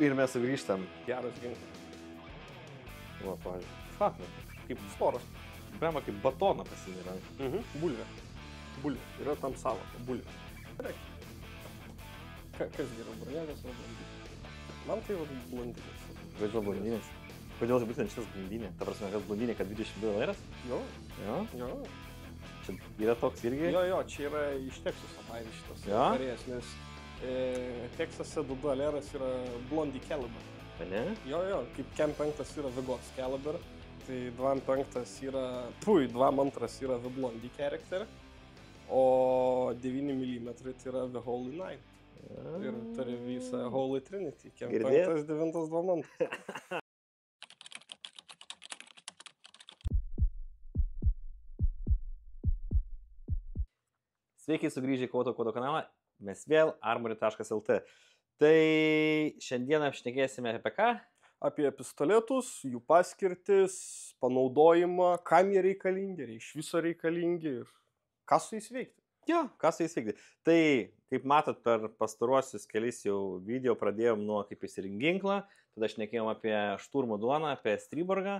Ir mes sugrįžtam. Geras ginklas. Va, pavyzdžiui. Fakna. Kaip storas. Bema kaip batoną pasimira. Bulvė. Bulvė. Yra tam savoka. Bulvė. Gerai. Kas geriau, brunelės ar blondinės? Man tai yra blondinės. Važiuoju blondinės. Kodėl būtent šitas blondinė? Ta prasme, kad blondinė, kad 22 euras? Jo. Jo. Jo. Čia yra toks irgi? Jo, čia yra iš Teksaso pavyzdžiui šitas karės, nes Teksase $2 yra Blondie Caliber. Ne? Jo, kaip Cam 5 yra Vegos Caliber, tai 2.5 yra, 2.2 yra The Blondie Character, o 9 mm tai yra The Holy Nine. Ir turi visą Holy Trinity, Cam 5, 9, 2.2. Sveiki sugrįžę į Kodo kanalą, mes vėl armory.lt. Tai šiandien apšnekėsime apie ką? Apie pistoletus, jų paskirtis, panaudojimą, kam jie reikalingi, ar iš viso reikalingi ir ką su jais veikti. Jo, ką su jais veikti. Tai, kaip matot, per pastaruosius kelis jau video pradėjom nuo kaip įsirinkt ginklą, tada šnekėjom apie šturmo duoną, apie Striborgą.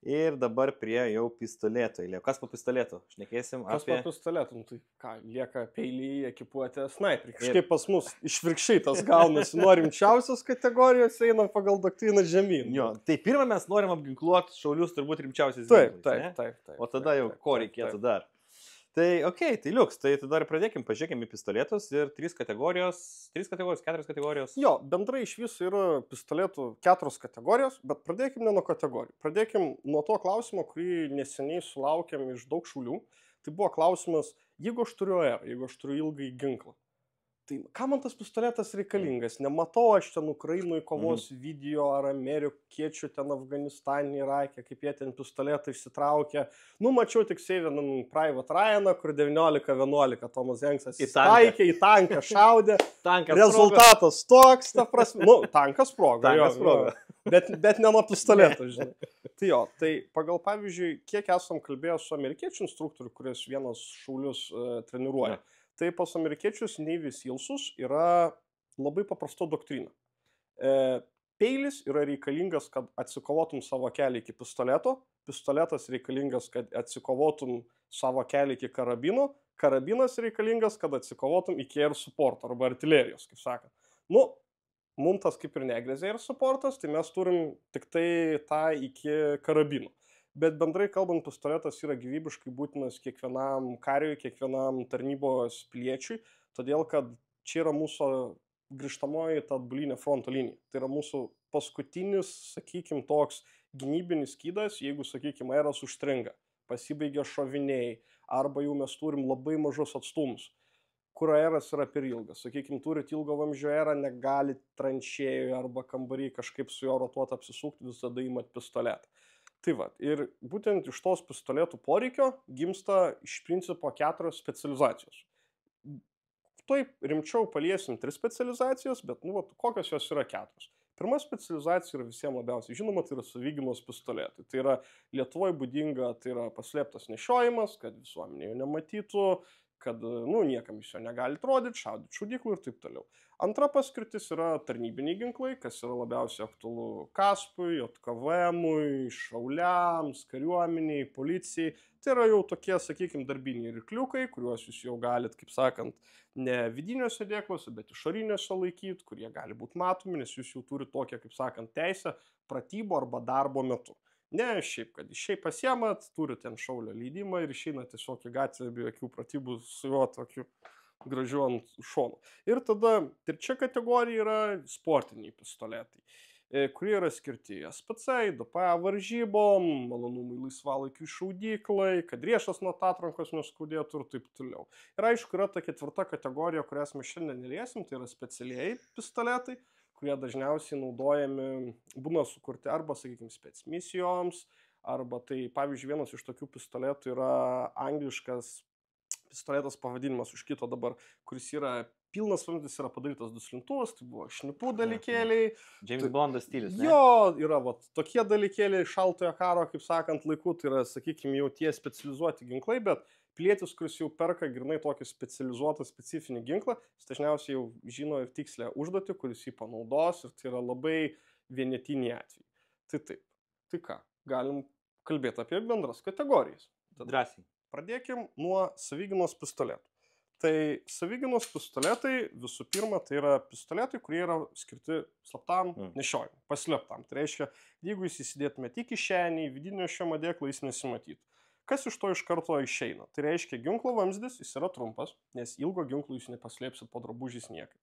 Ir dabar prie jau pistoleto. Kas po pistoletu? Šnekėsim apie... Kas po pistoletu? Tai ką, lieka peiliai, ekipuotė, snaiperį. Kažkaip pas mus išvirkščiai tas gaunasi. Nuo rimčiausios kategorijos eina pagal doktriną žemyn. Jo, tai pirmą mes norim apginkluoti šaulius turbūt rimčiausiais ginklais. Taip. O tada jau ko reikėtų dar. Tai okei, tai liuks, tai tada ir pradėkim, pažiūrėkim į pistoletus ir 4 kategorijos. Jo, bendrai iš viso yra pistoletų 4 kategorijos, bet pradėkim ne nuo kategorijų. Pradėkim nuo to klausimo, kurį neseniai sulaukėm iš daug šaulių. Tai buvo klausimas, jeigu aš turiu AR, jeigu aš turiu ilgai ginklą, tai kam man tas pistoletas reikalingas? Nematau aš ten Ukrainoje kovos video ar amerikiečių ten Afganistane, Irake, kaip jie ten pistoletą išsitraukia. Mačiau tik Severin Private Ryaną, kur 19-11 Tomas Hanksas įtaikė, į tanką šaudė. Rezultatas toks, ta prasme. Tankas sprogo. Bet ne nuo pistoleto, žinai. Tai jo, tai pagal pavyzdžiui, kiek esam kalbėję su amerikiečių instruktoriu, kuris vienas šaulius treniruoja. Tai pas amerikiečius Navy Sealsus yra labai paprasta doktrina. Peilis yra reikalingas, kad atsikovotum savo kelią iki pistoleto, pistoletas reikalingas, kad atsikovotum savo kelią iki karabino, karabinas reikalingas, kad atsikovotum iki air support arba artilerijos, kaip sakant. Mums tas kaip ir negrėzė air supportas, tai mes turim tik tai tą iki karabino. Bet bendrai kalbant, pistoletas yra gyvybiškai būtinas kiekvienam kariui, kiekvienam tarnybos piliečiui, todėl kad čia yra mūsų grįžtamoji ta atbulinė fronto linija. Tai yra mūsų paskutinis, sakykim, toks gynybinis skydas, jeigu, sakykim, airas užstringa, pasibaigia šoviniai, arba jau mes turim labai mažus atstumus, kur airas yra per ilgas. Sakykim, turit ilgo vamzdžio airą, negalit tranšėjui arba kambarį kažkaip su jo rotuot apsisukti, visada imat pistoletą. Tai va, ir būtent iš tos pistoletų poreikio gimsta iš principo 4 specializacijos. Taip rimčiau paliesim 3 specializacijas, bet kokios jos yra 4. Pirma specializacija yra visiems labiausiai žinoma, tai yra savigynos pistoletai. Tai yra Lietuvoje būdinga, tai yra paslėptas nešiojimas, kad visuomenė jo nematytų, kad niekam iš jo negali rodyti, šaudyti šaudyklų ir taip toliau. Antra paskirtis yra tarnybiniai ginklai, kas yra labiausiai aktualu kaspui, JKVM-ui, šauliams, kariuomeniai, policijai. Tai yra jau tokie, sakykime, darbiniai rykliukai, kuriuos jūs jau galit, kaip sakant, ne vidiniuose dėkluose, bet išoriniuose laikyti, kurie gali būti matomi, nes jūs jau turite tokią, kaip sakant, teisę pratybų arba darbo metu. Ne šiaip, kad išėjai pasiemat, turite ten šaulio leidimą ir išeina tiesiog į gatvę be jokių pratybų su juo tokiu gražiu ant šono. Ir tada trečia kategorija yra sportiniai pistoletai, kurie yra skirti SPC, DPA varžybom, malonumai laisvalaikiui šaudyklai, kad riešas nuo atrankos neskaudėtų ir taip toliau. Ir aišku, yra ta 4 kategorija, kurias mes šiandien neliesim, tai yra specialieji pistoletai, kurie dažniausiai naudojami, būna sukurti arba, sakykime, specmisijoms, arba tai, pavyzdžiui, vienas iš tokių pistoletų yra angliškas pistoletas pavadinimas už kito dabar, kuris yra pilnas vamzdis, yra padarytas duslintuvas, tai buvo šnipų dalykėliai. James Bondas stilius, ne? Jo, yra tokie dalykėliai šaltojo karo, kaip sakant, laikų, tai yra, sakykime, jau tie specializuoti ginklai, bet pilietis, kuris jau perka grinai tokį specializuotą specifinį ginklą, jis dažniausiai jau žino ir tikslę užduotį, kuris jį panaudos ir tai yra labai vienetiniai atvejai. Tai taip, tai ką, galim kalbėti apie bendras kategorijas. Drąsiai. Pradėkim nuo savigynos pistoletų. Tai savigynos pistoletai visų pirma tai yra pistoletai, kurie yra skirti slaptam nešiojimui, paslėptam. Tai reiškia, jeigu jūs įsidėtumėte į kišenį, į vidinio šiamo dėklą, jis nesimatytų. Kas iš to iš karto išeina? Tai reiškia, ginklo vamzdis jis yra trumpas, nes ilgo ginklo jūs nepaslėpsit po drabužiais niekaip.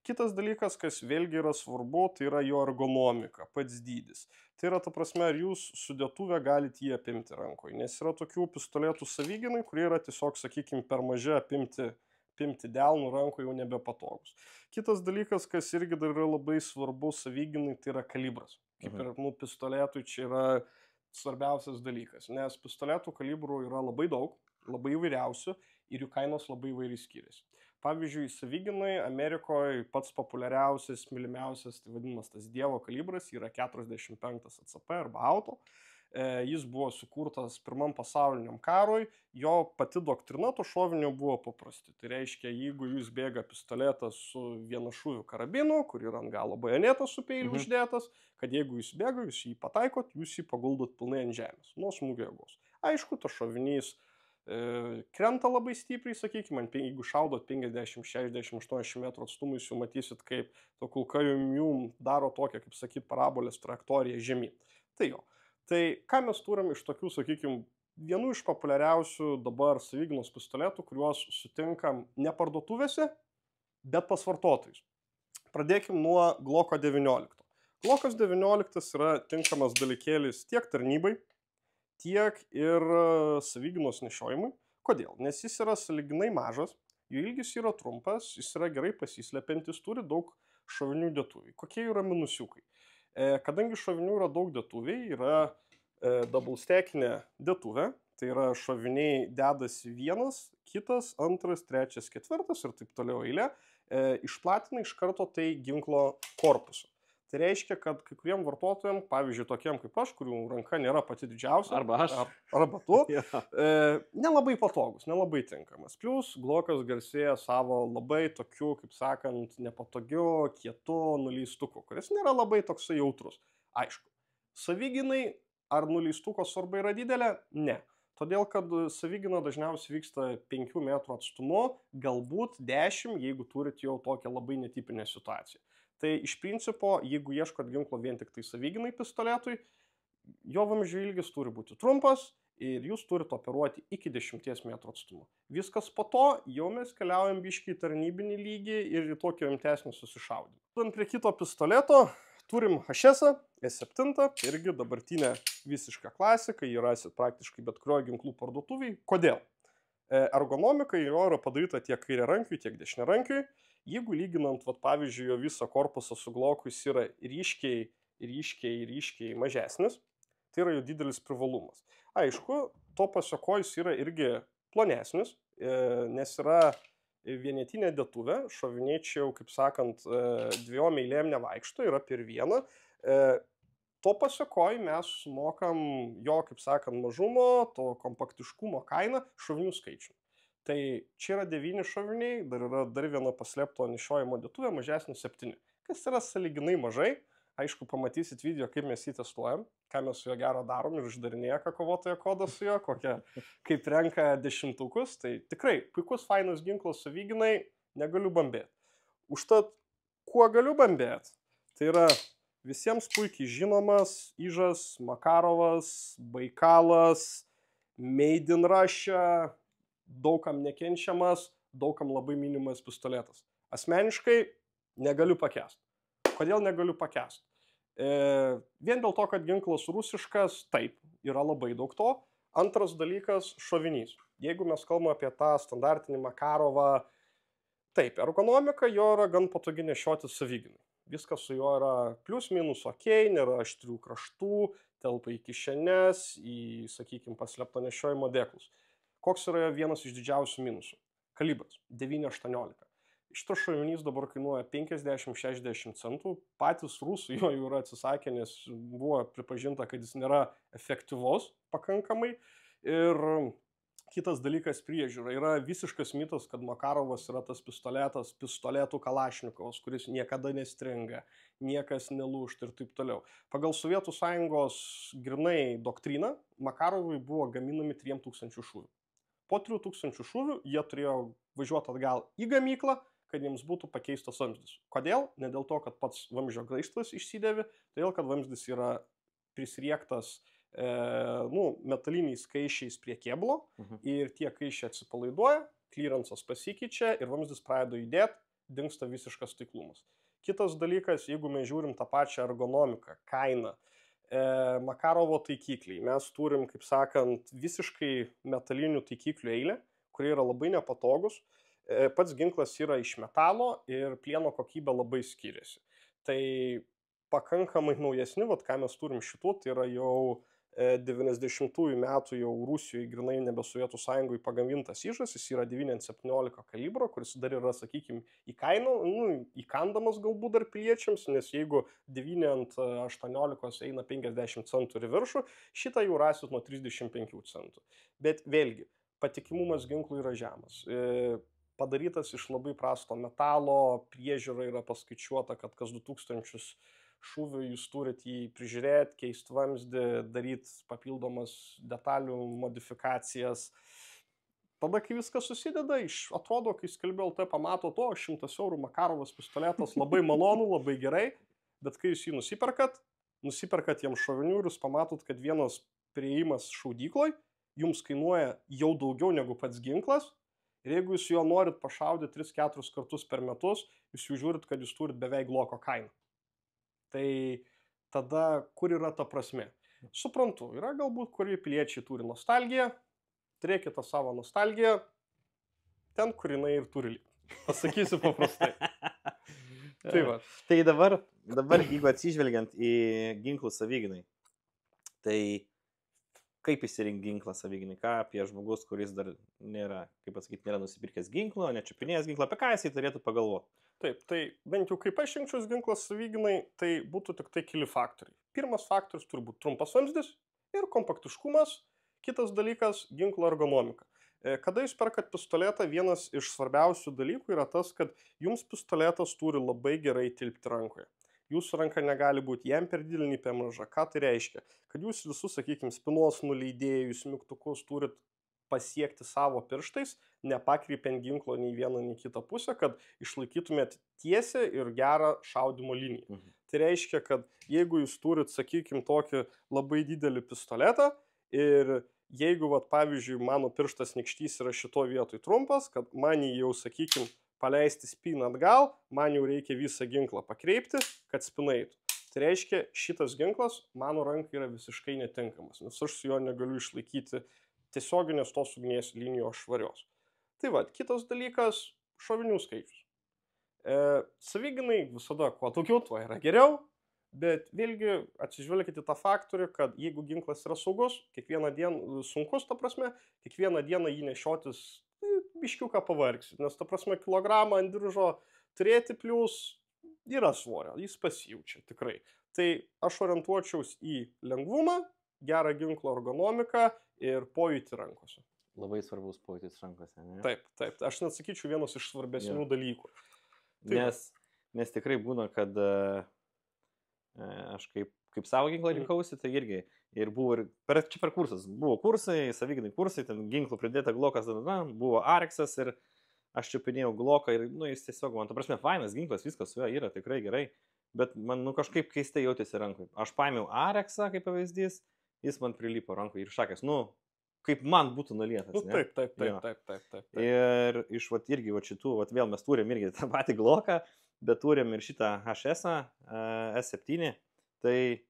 Kitas dalykas, kas vėlgi yra svarbu, tai yra jo ergonomika, pats dydis. Tai yra, ta prasme, ar jūs sudėtuvę galite jį apimti rankoje, nes yra tokių pistoletų savigynai, kurie yra tiesiog, sakykime, per maži apimti delnų rankoje jau nebepatogus. Kitas dalykas, kas irgi dar yra labai svarbu savigynai, tai yra kalibras. Kaip ir pistoletui čia yra svarbiausias dalykas, nes pistoletų kalibrų yra labai daug, labai įvairiausių ir jų kainos labai įvairiai skiriasi. Pavyzdžiui, savigynai Amerikoje pats populiariausias, mylimiausias, tai vadinamas tas Dievo kalibras, yra 45 ACP arba auto. Jis buvo sukurtas Pirmam pasauliniam karui, jo pati doktrina to šovinio buvo paprasti. Tai reiškia, jeigu jūs bėga pistoletas su vienašūviu karabinu, kur yra ant galo bajonetas su peiliu uždėtas, kad jeigu jūs bėga, jūs jį pataikot, jūs jį paguldot pilnai ant žemės, nuo smūgio jėgos. Aišku, tas šovinys krenta labai stipriai, sakykime, jeigu šaudot 50, 60, 80 metrų atstumų, jūs jau matysit, kaip to kulka jum daro tokią, kaip sakyt, parabolės trajektoriją žemyn. Tai jo. Tai ką mes turim iš tokių, sakykime, vienų iš populiariausių dabar savigynos pistoletų, kuriuos sutinkam ne parduotuvėse, bet pas vartotojus. Pradėkim nuo Glocko 19. Glockas 19 yra tinkamas dalykėlis tiek tarnybai, tiek ir savigynos nešiojimui. Kodėl? Nes jis yra sąlyginai mažas, jų ilgis yra trumpas, jis yra gerai pasislepiantis, turi daug šovinių dėtuviai. Kokie yra minusiukai? Kadangi šovinių yra daug dėtuviai, yra double stackinė dėtuvė, tai yra šoviniai dedasi vienas, kitas, antras, trečias, ketvirtas ir taip toliau eilė, išplatina iš karto tai ginklo korpusą. Tai reiškia, kad kai kuriem vartotojam, pavyzdžiui, tokiem kaip aš, kurių ranka nėra pati didžiausia, arba tu, nelabai patogus, nelabai tinkamas. Plius, Glockas garsėja savo labai tokiu, kaip sakant, nepatogiu, kietu nuleistuku, kuris nėra labai toksai jautrus. Aišku, savigynai ar nuleistuko svarba yra didelė? Ne. Todėl, kad savigyna dažniausiai vyksta 5 metrų atstumu, galbūt 10, jeigu turit jau tokią labai netipinę situaciją. Tai iš principo, jeigu ieškot ginklo vien tik tai savigynai pistoletui, jo vamzdžio ilgis turi būti trumpas ir jūs turite operuoti iki 10 metrų atstumu. Viskas po to, jau mes keliaujam biškį į tarnybinį lygį ir į tokį rimtesnį susišaudymą. Turint prie kito pistoleto, turim HS S7, irgi dabartinė visiška klasika, jį rasit praktiškai bet kurio ginklų parduotuviai. Kodėl? Ergonomika jo yra padaryta tiek kairiarankiui, tiek dešiniarankiui. Jeigu lyginant, pavyzdžiui, jo visą korpusą su Glocku, jis yra ryškiai mažesnis, tai yra jo didelis privalumas. Aišku, to paseko jis yra irgi plonesnis, nes yra vienetinė dėtuvė, šoviniai čia jau, kaip sakant, 2 eilėm nevaikšto, yra per vieną. To pasakoj mes mokam jo, kaip sakant, mažumo, to kompaktiškumo kainą šovinių skaičių. Tai čia yra 9 šoviniai, dar yra dar viena paslėpto nešiojimo dėtuvė, mažesnė 7. Kas yra sąlyginai mažai, aišku, pamatysit video, kaip mes jį testuojam, ką mes su juo gero darom ir išdarinėja, ką kovotojo kodą su juo, kaip renka dešimtukus. Tai tikrai puikus, fainas ginklas savigynai, negaliu bambėti. Užtat, kuo galiu bambėti, tai yra visiems puikiai žinomas Ižas, Makarovas, Baikalas, Made in Russia, daugam nekenčiamas, daugam labai minimas pistoletas. Asmeniškai negaliu pakęsti. Kodėl negaliu pakęsti? Vien dėl to, kad ginklas rusiškas, taip, yra labai daug to. Antras dalykas - šovinys. Jeigu mes kalbame apie tą standartinį Makarovą, taip, ergonomika jo yra gan patogi nešioti savigynai. Viskas su juo yra plius minus ok, nėra aštrių kraštų, telpa į kišenes, į, sakykime, paslėpto nešiojimo dėklus. Koks yra vienas iš didžiausių minusų? Kalibras 9,18. Šitas šovinys dabar kainuoja 50-60 centų. Patys rusų jo jau yra atsisakę, nes buvo pripažinta, kad jis nėra efektyvus pakankamai. Ir Kitas dalykas priežiūra. Yra visiškas mitas, kad Makarovas yra tas pistoletų Kalašnikovas, kuris niekada nestringa, niekas nelūžta ir taip toliau. Pagal Sovietų Sąjungos grinai doktriną Makarovai buvo gaminami 3000 šūvių. Po 3000 šūvių jie turėjo važiuoti atgal į gamyklą, kad jiems būtų pakeistas vamzdis. Kodėl? Ne dėl to, kad pats vamzdžio graižtuvas išsidėvi, todėl kad vamzdis yra prisriektas metaliniais kaiščiais prie kėbulo ir tie kaiščiai atsipalaiduoja, klyransas pasikeičia ir vamzdis pradeda judėti, dingsta visiškas taiklumas. Kitas dalykas, jeigu mes žiūrim tą pačią ergonomiką, kainą, Makarovo taikikliai, mes turim, kaip sakant, visiškai metalinių taikiklių eilę, kurie yra labai nepatogus. Pats ginklas yra iš metalo ir plieno kokybė labai skiriasi. Tai pakankamai naujesni, ką mes turim šitų, tai yra jau 90-ųjų metų jau Rusijoje grinai nebe Sovietų Sąjungoje pagamintas įžas, jis yra 9,17 kalibro, kuris dar yra, sakykime, įkandamas galbūt dar piliečiams, nes jeigu 9,18 eina 50 centų į viršų, šitą jau rasit nuo 35 centų. Bet vėlgi, patikimumas ginklų yra žemas. Padarytas iš labai prasto metalo, priežiūra yra paskaičiuota, kad kas 2000 šūvių jūs turit jį prižiūrėti, keisti vamzdį, daryti papildomas detalių modifikacijas. Tada, kai viskas susideda, atrodo, kai skelbė LT pamato 100 eurų Makarovas pistoletas, labai malonu, labai gerai, bet kai jūs jį nusiperkat jam šovinių ir jūs pamatot, kad vienas priėjimas šaudykloj jums kainuoja jau daugiau negu pats ginklas, ir jeigu jūs jo norit pašaudyti 3-4 kartus per metus, jūs jau žiūrit, kad jūs turit beveik gloko kainą. Tai tada kur yra ta prasme? Suprantu, yra galbūt, kurie piliečiai turi nostalgiją, turėkite savo nostalgiją ten, kur jinai ir turi likti. Pasakysiu paprastai. Tai va. Tai dabar, jeigu atsižvelgiant į ginklų savigynai, tai kaip įsirinkti ginklą saviginai, ką apie žmogus, kuris dar nėra, kaip pasakyti, nėra nusipirkęs ginklo, nečiupinėjęs ginklo, apie ką jisai turėtų pagalvoti? Taip, tai bent jau kaip aš rinkčiaus ginklas saviginai, tai būtų tik tai keli faktoriai. Pirmas faktorius turi būti trumpas vamzdis ir kompaktiškumas, kitas dalykas - ginklo ergonomika. Kada jūs perkat pistoletą, vienas iš svarbiausių dalykų yra tas, kad jums pistoletas turi labai gerai tilpti rankoje. Jūsų ranka negali būti jam per didelė, nei per maža. Ką tai reiškia? Kad jūs visus, sakykime, spinos nuleidėjus, mygtukus turit pasiekti savo pirštais, nepakreipiant ginklo nei vieną, nei kitą pusę, kad išlaikytumėt tiesią ir gerą šaudimo liniją. Tai reiškia, kad jeigu jūs turit, sakykime, tokį labai didelį pistoletą ir jeigu, pavyzdžiui, mano pirštas nykštys yra šito vietoj trumpas, kad man jį jau, sakykime, paleisti spiną atgal, man jau reikia visą ginklą pakreipti, kad spina eitų. Tai reiškia, šitas ginklas mano rankai yra visiškai netinkamas, nes aš su juo negaliu išlaikyti tiesioginės tos ugnies linijos švarios. Tai va, kitas dalykas - šovinių skaičius. Saviginai visada kuo daugiau, tuo yra geriau, bet vėlgi atsižvelkite tą faktorių, kad jeigu ginklas yra saugus, kiekvieną dieną sunkus, ta prasme, kiekvieną dieną jį nešiotis biškiuką pavargsit, nes, ta prasme, kilogramą ant diržo turėti plius yra svorio, jis pasijaučia tikrai. Tai aš orientuočiaus į lengvumą, gerą ginklo ergonomiką ir pojūtį rankose. Labai svarbus pojūtis rankose, ne? Taip, taip, aš net sakyčiau vienas iš svarbesnių dalykų. Nes tikrai būna, kad aš kaip savo ginklą rinkausi, tai irgi ir buvo ir per kursas, buvo kursai, saviginai kursai, ten ginklų pridėta glokas, buvo Arexas ir aš čiupinėjau gloką ir, jis tiesiog, man, ta prasme, fainas ginklas, viskas su juo yra tikrai gerai, bet man, kažkaip keistai jautėsi rankui. Aš paėmiau Arexą kaip pavyzdys, jis man prilipo rankui ir šakės, kaip man būtų nulietas. Taip. Ir iš irgi šitų, vėl mes turim irgi tą patį gloką, bet turim ir šitą HS S7, tai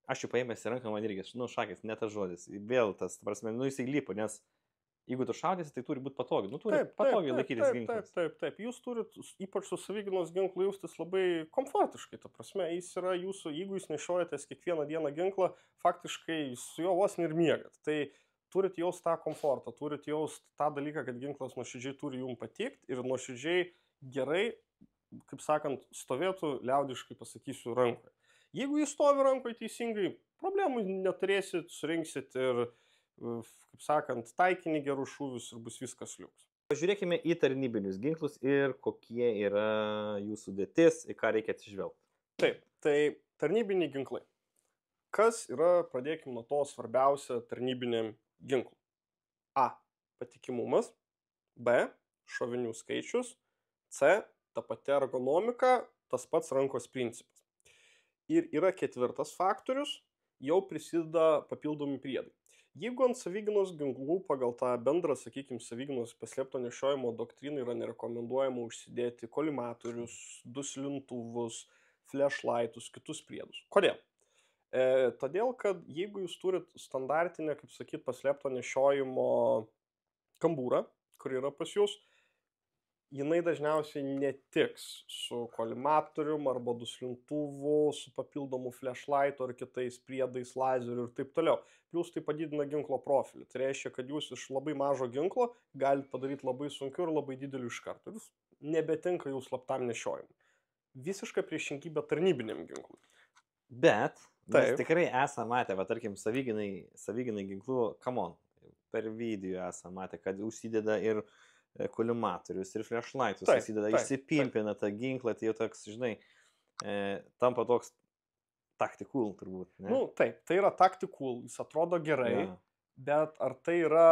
aš jau paėmęs į ranką, man irgi, šakės, ne tas žodis, vėl tas, ta prasme, jisai lipo, nes jeigu tu šaudysi, tai turi būti patogiai, turi patogiai laikytis ginklas. Taip, jūs turit, ypač su savigynos ginklu, jaustis labai komfortiškai, ta prasme, jis yra jūsų, jeigu jūs nešiojatės kiekvieną dieną ginklą, faktiškai su juo vos ir miegat, tai turit jaust tą komfortą, turit jaust tą dalyką, kad ginklas nuoširdžiai turi jums patikti ir nuoširdžiai gerai, kaip sakant, stovėtų, liaudiškai pasakysiu, rankoje. Jeigu jis stovi rankoje teisingai, problemų neturėsit, surinksit ir kaip sakant, taikinį gerus šūvius ir bus viskas liuks. Pažiūrėkime į tarnybinius ginklus ir kokie yra jų sudėtis, į ką reikia atsižvelgti. Taip, tai tarnybiniai ginklai. Kas yra, pradėkime nuo to svarbiausia tarnybiniam ginklui? A. Patikimumas. B. Šovinių skaičius. C. Ta pati ergonomika, tas pats rankos principas. Ir yra ketvirtas faktorius, jau prisideda papildomi priedai. Jeigu ant savigynos ginklų pagal tą bendrą, sakykime, savigynos paslėpto nešiojimo doktriną yra nerekomenduojama užsidėti kolimatorius, duslintuvus, flashlightus, kitus priedus. Kodėl? Todėl, kad jeigu jūs turit standartinę, kaip sakyt, paslėpto nešiojimo kambūrą, kur yra pas jūs, jinai dažniausiai netiks su kolimatorium arba duslintuvu, su papildomu flashlightu ar kitais priedais, lazeriu ir taip toliau. Plus tai padidina ginklo profilį. Tai reiškia, kad jūs iš labai mažo ginklo galite padaryti labai sunkiu ir labai dideliu iš karto. Jūs nebetinka jų slaptam nešiojimui. Visiška priešingybė tarnybiniam ginklui. Bet mes tikrai esame matę, va, tarkim, saviginai ginklų, come on, per video esame matę, kad užsideda ir kolimatorius, ir flashlightus, užsideda, išsipimpina tą ginklą, tai jau toks, žinai, tampa toks tactical turbūt. Ne? Nu, taip, tai yra tactical, jis atrodo gerai, bet ar tai yra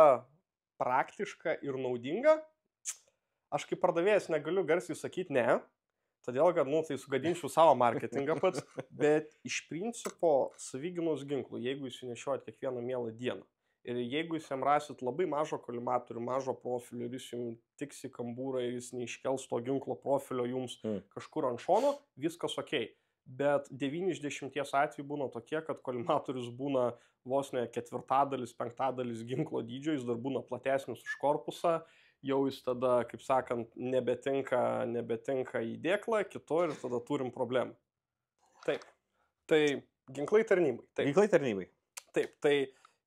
praktiška ir naudinga? Aš kaip pardavėjas negaliu garsiai sakyti ne. Todėl, kad, tai sugadinčiau savo marketingą pats, bet iš principo savigynos ginklų, jeigu jūs nešiojat kiekvieną mielą dieną ir jeigu jūs jam rasit labai mažo kolimatorių, mažo profilio ir jis jums tiks į kambūrą ir jis neiškels to ginklo profilio jums kažkur ant šono, viskas ok. Bet 9 iš 10 atvejų būna tokie, kad kolimatorius būna vos ne 1/4, 1/5 ginklo dydžio, jis dar būna platesnis už korpusą. Jau jis tada, kaip sakant, nebetinka į dėklą, kitur ir tada turim problemą. Taip, tai ginklai tarnybai. Taip. Ginklai tarnybai. Taip, tai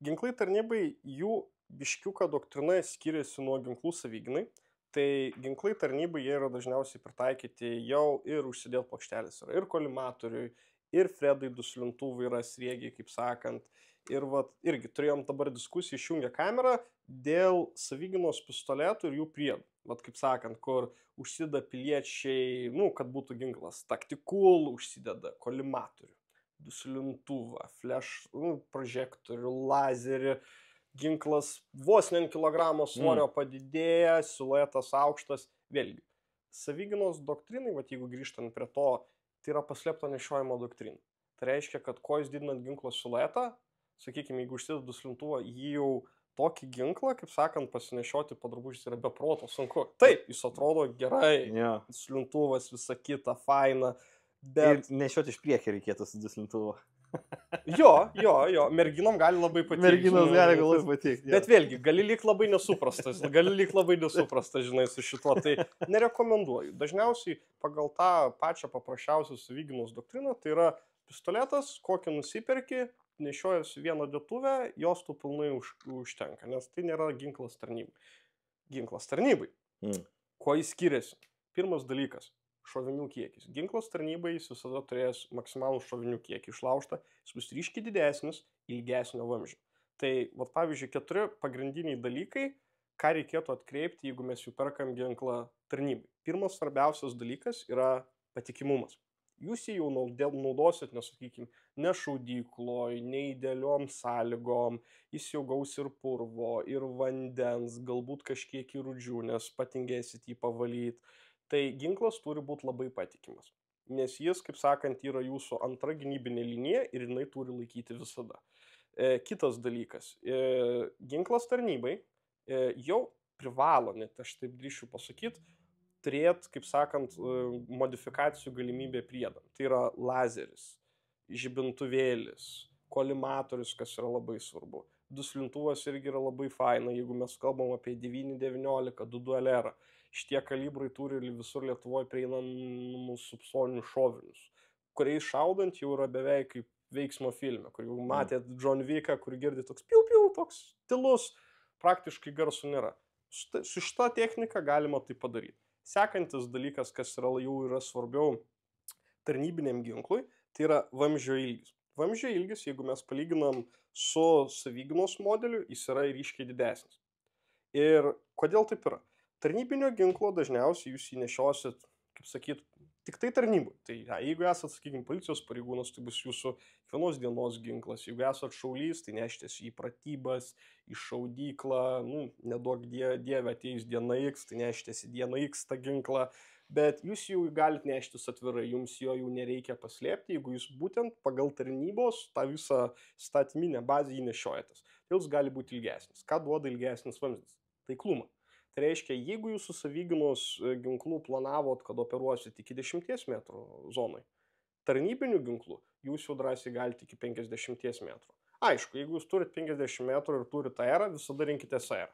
ginklai tarnybai, jų biškiuką doktrina skiriasi nuo ginklų savigynai. Tai ginklai tarnybai jie yra dažniausiai pritaikyti jau ir užsidėt plokštelės yra ir kolimatoriui, ir fredai duslintuvai yra sriegiai, kaip sakant. Ir irgi turėjom dabar diskusiją, išjungę kamerą dėl savigynos pistoletų ir jų priedų. Kaip sakant, kur užsideda piliečiai, kad būtų ginklas tactical, užsideda kolimatorių, duslintuvą, flash, prožektorių, lazerį, ginklas vos ne kilogramo svorio padidėja, siluetas aukštas. Vėlgi, savigynos doktrinai, jeigu grįžtant prie to, tai yra paslėpto nešiojimo doktrina. Tai reiškia, kad kuo jūs didinat ginklo siluetą, sakykime, jeigu užsideda duslintuvą, jį jau tokį ginklą, kaip sakant, pasinešioti po drabužiais yra be proto sunku. Taip, jis atrodo gerai, duslintuvas, visa kita, faina, bet... Ir nešioti iš priekį reikėtų su duslintuvu. Jo, merginom gali labai patikti. Merginos gali labai patikti. Bet vėlgi, gali likti labai nesuprastas, žinai, su šituo, tai nerekomenduoju. Dažniausiai pagal tą pačią paprasčiausią savigynos doktriną, tai yra pistoletas, kokį nusiperki, nešiojęs vieną dėtuvę, jos tų pilnai užtenka, nes tai nėra ginklas tarnybai. Ginklas tarnybai. Kuo jis skiriasi? Pirmas dalykas – šovinių kiekis. Ginklas tarnybai jis visada turės maksimalų šovinių kiekį išlaužtą, jis bus ryškiai didesnis, ilgesnio vamzdžio. Tai, pavyzdžiui, 4 pagrindiniai dalykai, ką reikėtų atkreipti, jeigu mes jau perkam ginklą tarnybai. Pirmas svarbiausias dalykas yra patikimumas. Jūs jį jau naudosit, nesakykime, ne šaudykloj, ne idealiom sąlygom, jis jau gaus ir purvo, ir vandens, galbūt kažkiek ir rūdžių, nes patingėsit jį pavalyti. Tai ginklas turi būti labai patikimas, nes jis, kaip sakant, yra jūsų antra gynybinė linija ir jinai turi laikyti visada. Kitas dalykas, ginklas tarnybai jau privalo, net aš taip drįšiu pasakyti, turėti, kaip sakant, modifikacijų galimybę priedam. Tai yra lazeris, žibintuvėlis, kolimatorius, kas yra labai svarbu. Duslintuvas irgi yra labai faina, jeigu mes kalbam apie 9-19, 2 LR. Šitie kalibrai turi visur Lietuvoje prieinamus subsoninius šovinius, kuriais šaudant jau yra beveik kaip veiksmo filme, kur jau matėt John Wicką, kur girdi toks piu-piu, toks tylus, praktiškai garsų nėra. Su šita technika galima tai padaryti. Sekantis dalykas, kas jau yra svarbiau tarnybiniam ginklui, tai yra vamzdžio ilgis. vamzdžio ilgis, jeigu mes palyginam su savigynos modeliu, jis yra ryškiai didesnis. Ir kodėl taip yra? Tarnybinio ginklo dažniausiai jūs jį nešiosit, kaip sakyt, tik tai tarnybui. Tai jeigu esat, sakykime, policijos pareigūnas, tai bus jūsų kiekvienos dienos ginklas. Jeigu esat šaulys, tai neštės į pratybas, į šaudyklą, neduok dieve ateis diena X, tai neštės į dieną X tą ginklą. Bet jūs jau galite neštis atvirai, jums jo jau nereikia paslėpti, jeigu jūs būtent pagal tarnybos tą visą statyminę bazę jį nešiojatės. Tai jis gali būti ilgesnis. Ką duoda ilgesnis vamzdis? Taiklumą. Tai reiškia, jeigu jūs su savigynos ginklu planavot, kad operuosit iki 10 metrų zonai, tarnybinių ginklų jūs jau drąsiai galite iki 50 metrų. Aišku, jeigu jūs turit 50 metrų ir turite aerą, visada rinkitės aerą.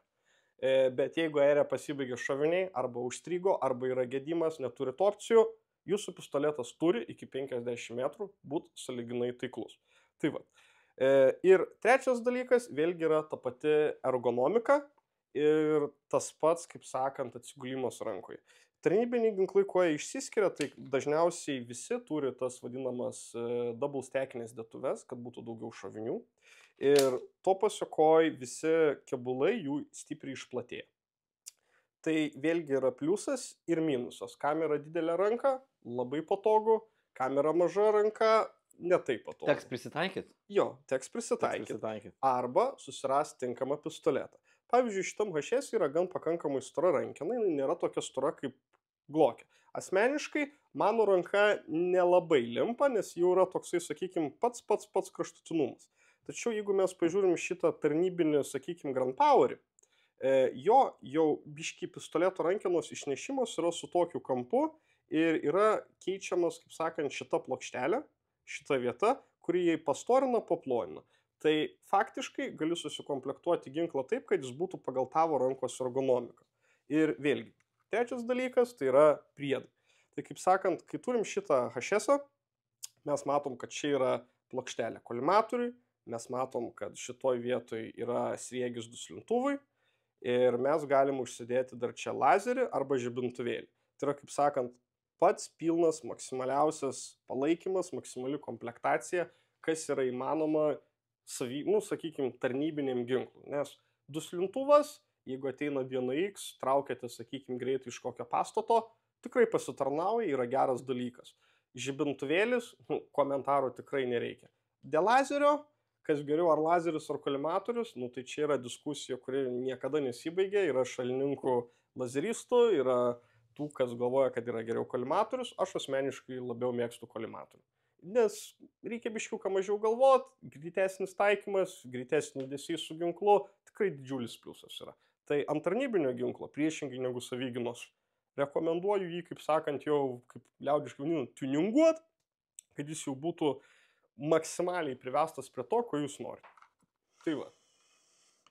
Bet jeigu aerė pasibaigė šoviniai, arba užstrigo, arba yra gedimas, neturit opcijų, jūsų pistoletas turi iki 50 metrų būti sąlyginai taiklus. Tai va. Ir trečias dalykas, vėlgi yra ta pati ergonomika ir tas pats, kaip sakant, atsigulimas rankoje. Tarnybiniai ginklai, kuo jie išsiskiria, tai dažniausiai visi turi tas vadinamas double stackinės dėtuves, kad būtų daugiau šovinių. Ir to pasakoj visi kebulai jų stipriai išplatėja. Tai vėlgi yra pliusas ir minusas. Kam yra didelė ranka, labai patogu, kam yra maža ranka, ne taip patogu. Teks prisitaikyti? Jo, teks prisitaikyti. Arba susirasti tinkamą pistoletą. Pavyzdžiui, šitam HS yra gan pakankamai stora rankena, nėra tokia stora kaip Glock'e. Asmeniškai, mano ranka nelabai limpa, nes jau yra toksai, sakykime, pats kraštutinumas. Tačiau jeigu mes pažiūrim šitą tarnybinį, sakykime, Grand Powerį, jo jau biški pistoleto rankenos išnešimas yra su tokiu kampu ir yra keičiamas, kaip sakant, šita plokštelė, šita vieta, kuri jai pastorina, paplonina. Tai faktiškai gali susikomplektuoti ginklą taip, kad jis būtų pagal tavo rankos ergonomiką. Ir vėlgi, trečias dalykas tai yra priedai. Tai kaip sakant, kai turim šitą HS-ą, mes matom, kad čia yra plokštelė kolimatoriui, mes matom, kad šitoj vietoj yra sriegis duslintuvui ir mes galim užsidėti dar čia lazerį arba žibintuvėlį. Tai yra, kaip sakant, pats pilnas, maksimaliausias palaikymas, maksimali komplektacija, kas yra įmanoma sakykime, tarnybiniam ginklui. Nes duslintuvas, jeigu ateina diena X, traukiate, sakykime, greitai iš kokio pastato, tikrai pasitarnauja, yra geras dalykas. Žibintuvėlis, komentarų tikrai nereikia. Dėl lazerio, kas geriau, ar lazeris, ar kolimatorius, tai čia yra diskusija, kuri niekada nesibaigia, yra šalininkų lazeristų, yra tų, kas galvoja, kad yra geriau kolimatorius, aš asmeniškai labiau mėgstu kolimatorių. Nes reikia biškiuką mažiau galvot, greitesnis taikymas, greitesnis judesys su ginklu, tikrai didžiulis pliusas yra. Tai ant tarnybinio ginklo, priešingai negu savigynos, rekomenduoju jį, kaip sakant, jau, kaip liaudiškai vadinu, tuninguot, kad jis jau būtų maksimaliai privestas prie to, ko jūs norite. Tai va.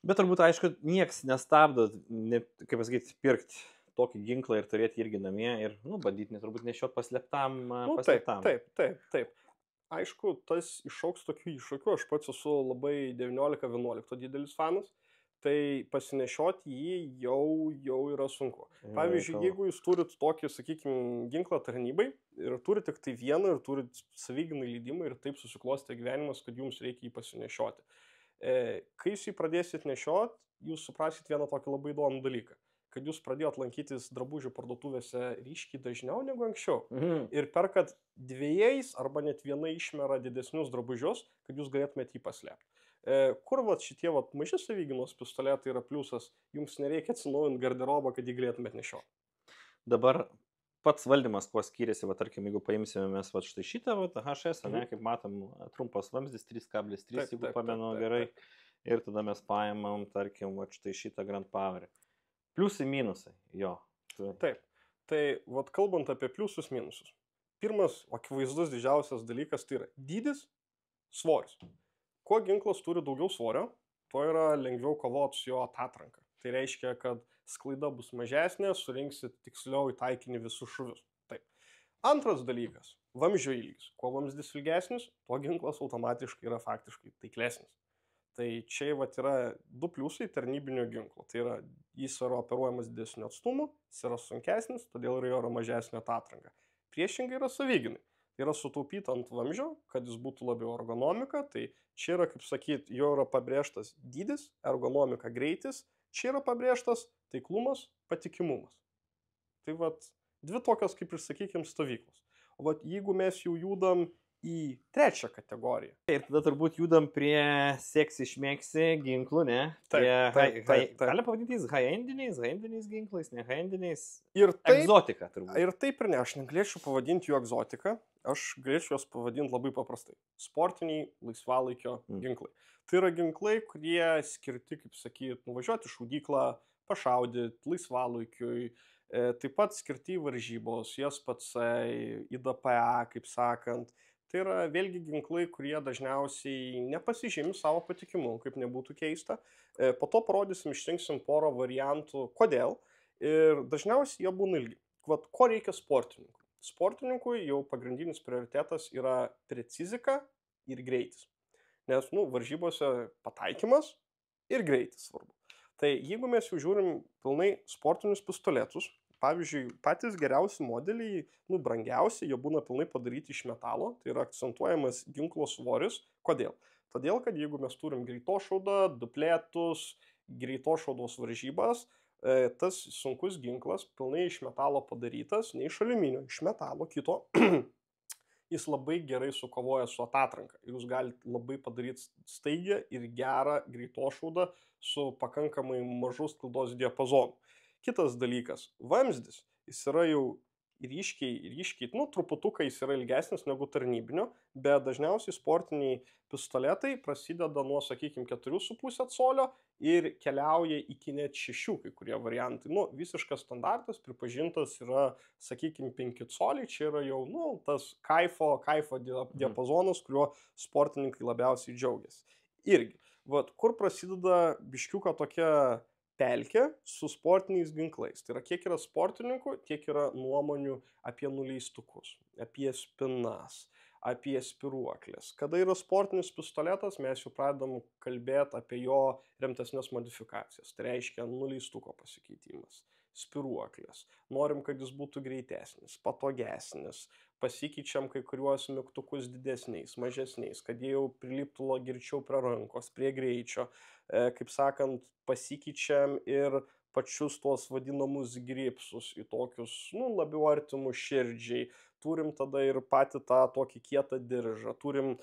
Bet turbūt, aišku, nieks nestabdo, kaip pasakyti, pirkti tokį ginklą ir turėti irgi namie ir, bandyti turbūt nešiot paslėptam. Taip. Aišku, tas iššauks tokių iššūkių, aš pats esu labai 19-11 didelis fanas, tai pasinešioti jį jau yra sunku. Pavyzdžiui, jeigu jūs turit tokį, sakykime, ginklą tarnybai ir turit tik tai vieną ir turit savigynai leidimą ir taip susiklostė gyvenimas, kad jums reikia jį pasinešioti. Kai jūs jį pradėsit nešiot, jūs suprasit vieną tokį labai įdomų dalyką, kad jūs pradėjot lankytis drabužių parduotuvėse ryškiai dažniau negu anksčiau. Ir perkat dviejais arba net viena išmera didesnius drabužius, kad jūs galėtumėt jį paslėpti. Kur šitie maži savigynos pistoletai yra pliusas, jums nereikia atsinaujinti garderobą, kad jį galėtumėt nešioti. Dabar pats valdymas, kuo skiriasi, tarkim, jeigu paimsime mes štai šitą HS, kaip matom, trumpas vamzdis 3,3, jeigu pamenu gerai, ir tada mes paimam, tarkim, štai šitą Grand Powerį. Pliusai, minusai, jo. Taip, tai kalbant apie pliusus, minusus. Pirmas, akivaizdus didžiausias dalykas tai yra dydis, svoris. Kuo ginklas turi daugiau svorio, tuo yra lengviau kovoti su jo atatranka. Tai reiškia, kad sklaida bus mažesnė, surinksit tiksliau į taikinį visus šūvius. Taip. Antras dalykas – vamzdžio ilgis. Kuo vamzdis ilgesnis, tuo ginklas automatiškai yra faktiškai taiklesnis. Tai čia yra du pliusai tarnybinio ginklo. Tai yra, jis yra operuojamas didesniu atstumu, jis yra sunkesnis, todėl yra mažesnė atatranka. Priešingai yra savigynai. Tai yra sutaupyta ant vamzdžio, kad jis būtų labiau ergonomika, tai čia yra, kaip sakyt, jo yra pabrėžtas dydis, ergonomika, greitis, čia yra pabrėžtas taiklumas, patikimumas. Tai vat dvi tokios, kaip ir sakykime, stovyklos. O vat jeigu mes jau judam į trečią kategoriją. Ir tada turbūt judam prie seksi šmėksi ginklų, ne? Taip. Galim pavadinti high-endiniais ginklais, ne high-endiniais. Ir taip, Egzotika turbūt. ir taip ir ne, aš negalėčiau pavadinti jų egzotika, aš galėčiau juos pavadinti labai paprastai. Sportiniai laisvalaikio ginklai. Tai yra ginklai, kurie skirti, kaip sakyt, nuvažiuoti į šaudyklą, pašaudyti, laisvalaikiui, taip pat skirti varžybos, JSPC, IDPA, kaip sakant. Tai yra vėlgi ginklai, kurie dažniausiai nepasižymi savo patikimu, kaip nebūtų keista. Po to parodysim, išrinksim porą variantų, kodėl. Ir dažniausiai jie būna ilgi. Vat, ko reikia sportininkui? Sportininkui jau pagrindinis prioritetas yra precizika ir greitis. Nes, varžybose pataikymas ir greitis svarbu. Tai jeigu mes jau žiūrim pilnai sportinius pistoletus, pavyzdžiui, patys geriausi modeliai, brangiausi, jie būna pilnai padaryti iš metalo, tai yra akcentuojamas ginklo svoris. Kodėl? Todėl, kad jeigu mes turim greitošaudą, duplėtus, greitošaudos varžybas, tas sunkus ginklas, pilnai iš metalo padarytas, ne iš aliuminio, iš metalo kito, jis labai gerai sukovoja su atatranka. Ir jūs galite labai padaryti staigę ir gerą greitošaudą su pakankamai mažu sklaidos diapazonu. Kitas dalykas, vamzdis, jis yra jau ryškiai, truputukai jis yra ilgesnis negu tarnybinio, bet dažniausiai sportiniai pistoletai prasideda nuo, sakykime, 4,5 colio ir keliauja iki net 6 kai kurie variantai. Visiškas standartas pripažintas yra, sakykime, 5 coliai, čia yra jau, tas kaifo diapazonas, kuriuo sportininkai labiausiai džiaugiasi. Irgi, kur prasideda biškiuko tokia pelkė su sportiniais ginklais. Tai yra, kiek yra sportininkų, tiek yra nuomonių apie nuleistukus, apie spinas, apie spiruoklės. Kada yra sportinis pistoletas, mes jau pradedam kalbėti apie jo rimtesnės modifikacijas. Tai reiškia nuleistuko pasikeitimas, spiruoklės. Norim, kad jis būtų greitesnis, patogesnis. Pasikeičiam kai kuriuos mygtukus didesniais, mažesniais, kad jie jau priliptų girčiau prie rankos, prie greičio. Kaip sakant, pasikeičiam ir pačius tuos vadinamus gripsus į tokius, labiau artimus širdžiai. Turim tada ir patį tą tokį kietą diržą. Turim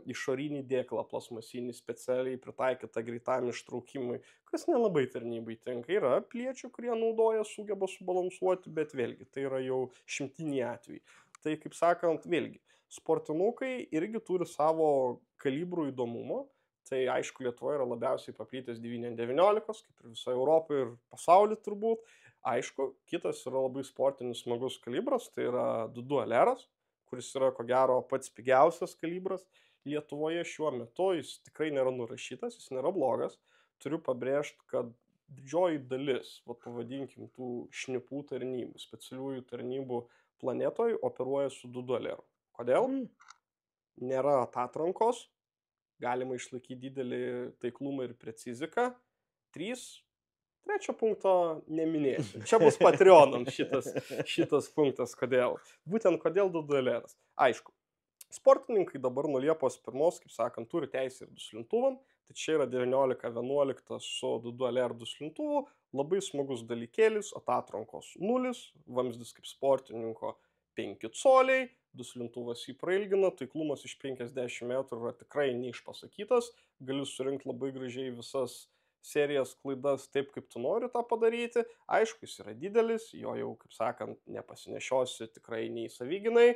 išorinį dėklą plasmasinį specialiai pritaikytą greitam ištraukimui, kas nelabai tarnybai tinka. Yra piliečių, kurie naudoja, sugeba subalansuoti, bet vėlgi, tai yra jau šimtiniai atvejai. Tai, kaip sakant, vėlgi, sportinukai irgi turi savo kalibrų įdomumo. Tai aišku, Lietuvoje yra labiausiai paplitęs 919, kaip ir visoje Europoje ir pasaulyje turbūt. Aišku, kitas yra labai sportinis smagus kalibras, tai yra 22 LR, kuris yra ko gero pats pigiausias kalibras Lietuvoje šiuo metu. Jis tikrai nėra nurašytas, jis nėra blogas. Turiu pabrėžti, kad didžioji dalis, pavadinkim, tų šnipų tarnybų, specialiųjų tarnybų planetoje operuoja su 22 LR. Kodėl? Nėra atatrankos. Galima išlaikyti didelį taiklumą ir preciziką. 3. Trečio punkto neminėsiu. Čia bus Patreonam šitas punktas. Kodėl? Būtent kodėl 22 LR. Aišku, sportininkai dabar nuo Liepos 1, kaip sakant, turi teisę ir duslintuvam. Tai čia yra 1911 su 22 LR duslintuvu. Labai smagus dalykėlis, atatrankos 0, vamzdis kaip sportininko 5 coliai. Duslintuvas jį prailgina, taiklumas iš 50 metrų yra tikrai neišpasakytas, gali surinkti labai gražiai visas serijas klaidas taip, kaip tu nori tą padaryti. Aišku, jis yra didelis, jo jau, kaip sakant, nepasinešiosi tikrai nei savyginai.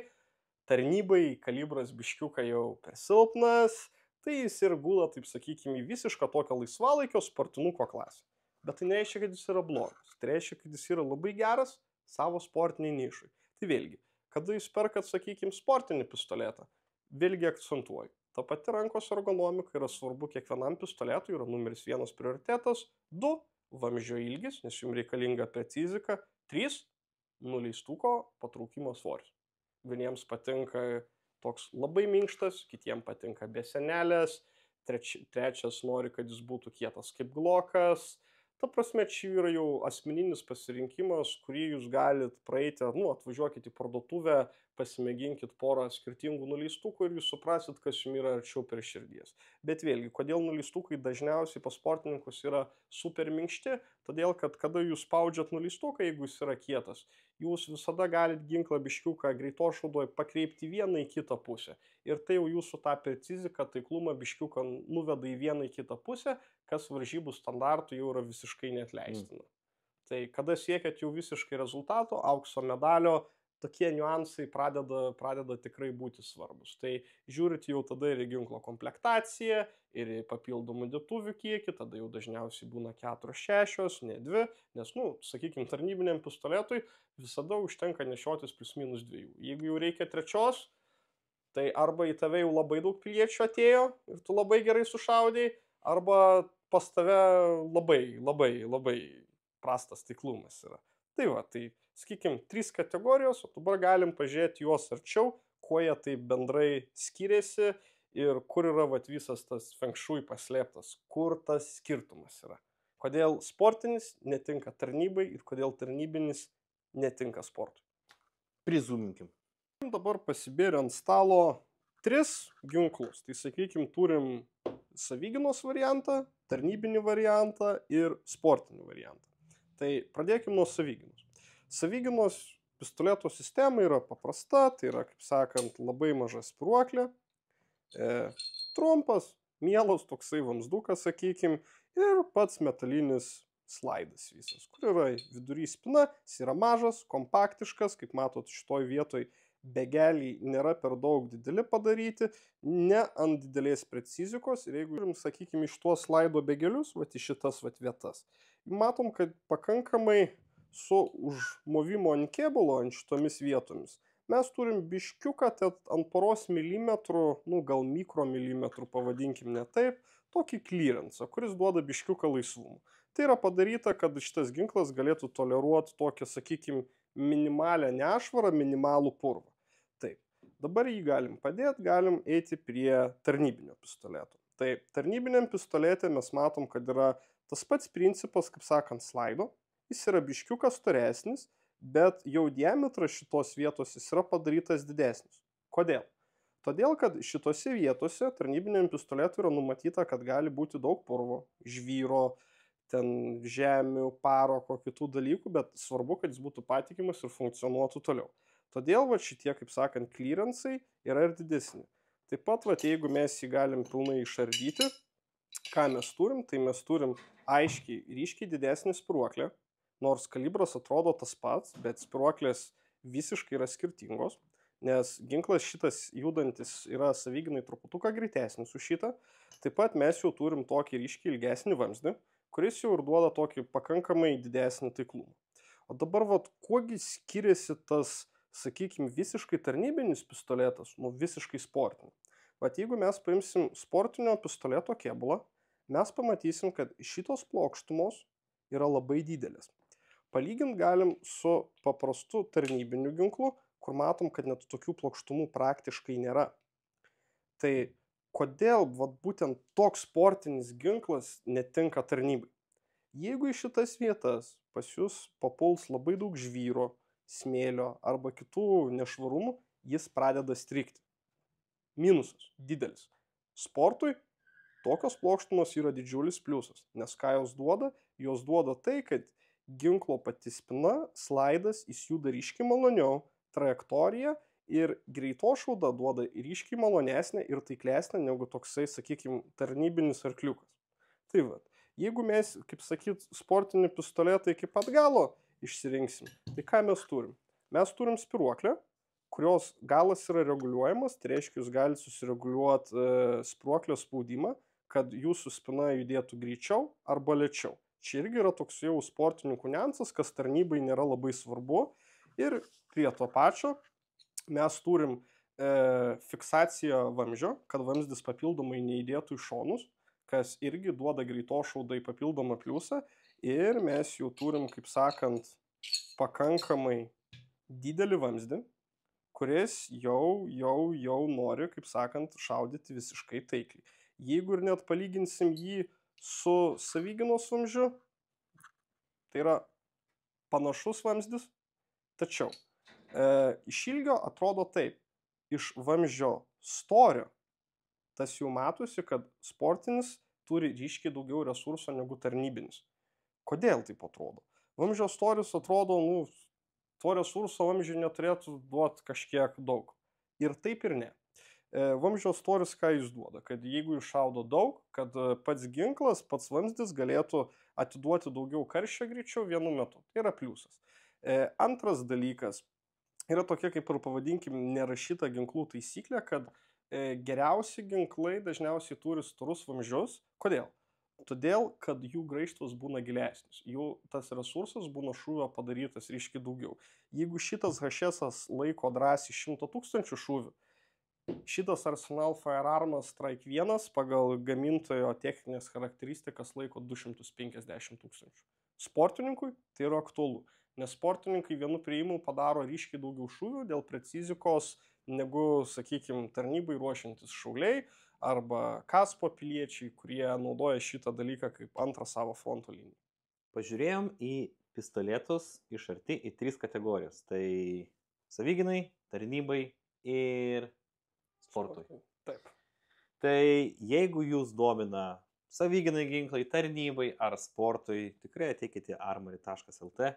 Tarnybai kalibras biškiuką jau per silpnas, tai jis ir gula, taip sakykime, visišką tokią laisvalaikio sportinuko klasę. Bet tai nereiškia, kad jis yra blogas, tai reiškia, kad jis yra labai geras savo sportiniai nišai. Tai vėlgi, kada jūs perkat, sakykime, sportinį pistoletą, vėlgi akcentuoju. Ta pati rankos ergonomika yra svarbu kiekvienam pistoletui, yra numeris 1 prioritetas, 2 vamzdžio ilgis, nes jums reikalinga precizika, 3 nuleistuko patraukimo svoris. Vieniems patinka toks labai minkštas, kitiems patinka be senelės, trečias nori, kad jis būtų kietas kaip glokas. Ta prasme, čia yra jau asmeninis pasirinkimas, kurį jūs galite praeiti, atvažiuokite į parduotuvę, pasimėginkit porą skirtingų nuleistukų ir jūs suprasit, kas jums yra arčiau prie širdies. Bet vėlgi, kodėl nuleistukai dažniausiai pas sportininkus yra super minkšti? Todėl, kad kada jūs spaudžiat nuleistuką, jeigu jis yra kietas, jūs visada galit ginklą biškiuką greitošaudoj pakreipti vieną į kitą pusę. Ir tai jau jūsų tą preciziką, taiklumą biškiuką nuveda į vieną į kitą pusę, kas varžybų standartų jau yra visiškai neatleistina. Tai kada siekiat jau visiškai rezultato, aukso medalio, tokie niuansai pradeda tikrai būti svarbus. Tai žiūrit jau tada ir į ginklo komplektaciją, ir į papildomų dėtuvių kiekį, tada jau dažniausiai būna 4-6, ne 2, nes, sakykime, tarnybiniam pistoletui visada užtenka nešiotis +-2. Jeigu jau reikia 3, tai arba į tave jau labai daug piliečių atėjo ir tu labai gerai sušaudėjai, arba pas tave labai prastas taiklumas yra. Tai va, tai sakykime, 3 kategorijos, o dabar galim pažiūrėti juos arčiau, kuo jie taip bendrai skiriasi ir kur yra visas tas feng shui paslėptas, kur tas skirtumas yra. Kodėl sportinis netinka tarnybai ir kodėl tarnybinis netinka sportui. Prizuminkim. Dabar pasibėrė ant stalo 3 ginklus. Tai sakykime, turim savigynos variantą, tarnybinį variantą ir sportinį variantą. Tai pradėkime nuo savigynos. Savigynos pistoleto sistema yra paprasta, tai yra, kaip sakant, labai maža spyruoklė, trumpas, mielas toksai vamzdukas, sakykime, ir pats metalinis slaidas visas, kur yra vidury spina, jis yra mažas, kompaktiškas, kaip matot, šitoj vietoj begeliai nėra per daug dideli padaryti, ne ant didelės precizikos, ir jeigu žiūrim, sakykime, iš tuos slaido begelius, į šitas vietas, matom, kad pakankamai su užmovimo ant kėbulo, ant šitomis vietomis, mes turim biškiuką ant poros milimetrų, gal mikromilimetrų, pavadinkim ne taip, tokį clearansą, kuris duoda biškiuką laisvumą. Tai yra padaryta, kad šitas ginklas galėtų toleruoti tokią, sakykime, minimalę nešvarą, minimalų purvą. Taip, dabar jį galim padėti, galim eiti prie tarnybinio pistoleto. Tai tarnybiniam pistolete mes matom, kad yra tas pats principas, kaip sakant, slaido. Jis yra biškiukas storesnis, bet jau diametras šitos vietos jis yra padarytas didesnis. Kodėl? Todėl, kad šitose vietose tarnybiniam pistoletui yra numatyta, kad gali būti daug purvo, žvyro, ten žemių, paroko, kitų dalykų, bet svarbu, kad jis būtų patikimas ir funkcionuotų toliau. Todėl šitie, kaip sakant, clearansai yra ir didesni. Taip pat, jeigu mes jį galim pilnai išardyti, ką mes turim, tai mes turim aiškiai, ryškiai didesnį spyruoklę, nors kalibras atrodo tas pats, bet spyruoklės visiškai yra skirtingos, nes ginklas šitas judantis yra saviginai truputuką greitesnis už šitą. Taip pat mes jau turim tokį ryškiai ilgesnį vamzdį, kuris jau ir duoda tokį pakankamai didesnį taiklumą. O dabar, kuogi skiriasi tas, sakykime, visiškai tarnybinis pistoletas nuo visiškai sportinio. Jeigu mes paimsim sportinio pistoleto kėbulą, mes pamatysim, kad šitos plokštumos yra labai didelės. Palyginti galim su paprastu tarnybiniu ginklu, kur matom, kad net tokių plokštumų praktiškai nėra. Tai kodėl būtent toks sportinis ginklas netinka tarnybai? Jeigu į šitas vietas pas jūs papuls labai daug žvyro, smėlio arba kitų nešvarumų, jis pradeda strigti. Minusas didelis. Sportui tokios plokštumos yra didžiulis pliusas, nes ką jos duoda? Jos duoda tai, kad ginklo pati spina, slaidas, jis juda ryškiai maloniau, trajektorija ir greitošauda duoda ryškiai malonesnė ir taiklesnė negu toksai, sakykime, tarnybinis arkliukas. Tai jeigu mes, kaip sakyt, sportinį pistoletą iki pat galo išsirinksim, tai ką mes turim? Mes turim spyruoklę, kurios galas yra reguliuojamas, tai reiškia, jūs galite susireguliuoti spyruoklės spaudimą, kad jūsų spina judėtų greičiau arba lėčiau. Čia irgi yra toks jau sportininkų niuansas, kas tarnybai nėra labai svarbu. Ir prie to pačio mes turim fiksaciją vamzdžio, kad vamzdis papildomai neįdėtų į šonus, kas irgi duoda greitošaudai papildomą pliusą. Ir mes jau turim, kaip sakant, pakankamai didelį vamzdį, kuris jau nori, kaip sakant, šaudyti visiškai taikliai. Jeigu ir net palyginsim jį su savigynos vamzdžiu, tai yra panašus vamzdis, tačiau Iš ilgio atrodo taip. Iš vamzdžio storio tas jau matosi, kad sportinis turi ryškiai daugiau resurso negu tarnybinis. Kodėl taip atrodo? Vamzdžio storis atrodo, to resurso vamzdžiui neturėtų duoti kažkiek daug. Ir taip ir ne. Vamzdžio storis ką jis duoda? Kad jeigu jis šaudo daug, kad pats ginklas, pats vamzdis galėtų atiduoti daugiau karščio greičiau vienu metu. Tai yra pliusas. Antras dalykas yra tokia, kaip ir pavadinkim, nerašyta ginklų taisyklė, kad geriausi ginklai dažniausiai turi storus vamzdžius. Kodėl? Todėl, kad jų graižtvas būna gilesnis, jų tas resursas būna šūvio padarytas ryškiai daugiau. Jeigu šitas HS'as laiko drąsiai 100 000 šūvių, šitas Arsenal Firearmas Strike 1 pagal gamintojo techninės charakteristikas laiko 250 000. Sportininkui tai yra aktualu, nes sportininkai vienu prieimu padaro ryškiai daugiau šūvių dėl precizikos negu, sakykime, tarnybai ruošiantis šauliai arba Kaspo piliečiai, kurie naudoja šitą dalyką kaip antrą savo fronto liniją. Pažiūrėjom į pistoletus iš arti į 3 kategorijas. Tai savigynai, tarnybai ir sportui. Taip. Tai jeigu jūs domina savigynai ginklai, tarnybai ar sportui, tikrai ateikite armory.lt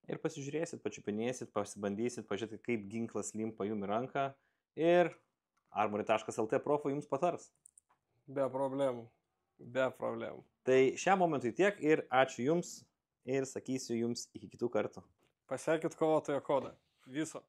ir pasižiūrėsit, pačiupinėsit, pasibandysit, pažiūrėsit, kaip ginklas limpa jums į ranką ir armory.lt profai jums patars. Be problemų. Be problemų. Tai šiam momentui tiek ir ačiū jums ir sakysiu jums iki kitų kartų. Pasiekit kovotojo kodą. Viso.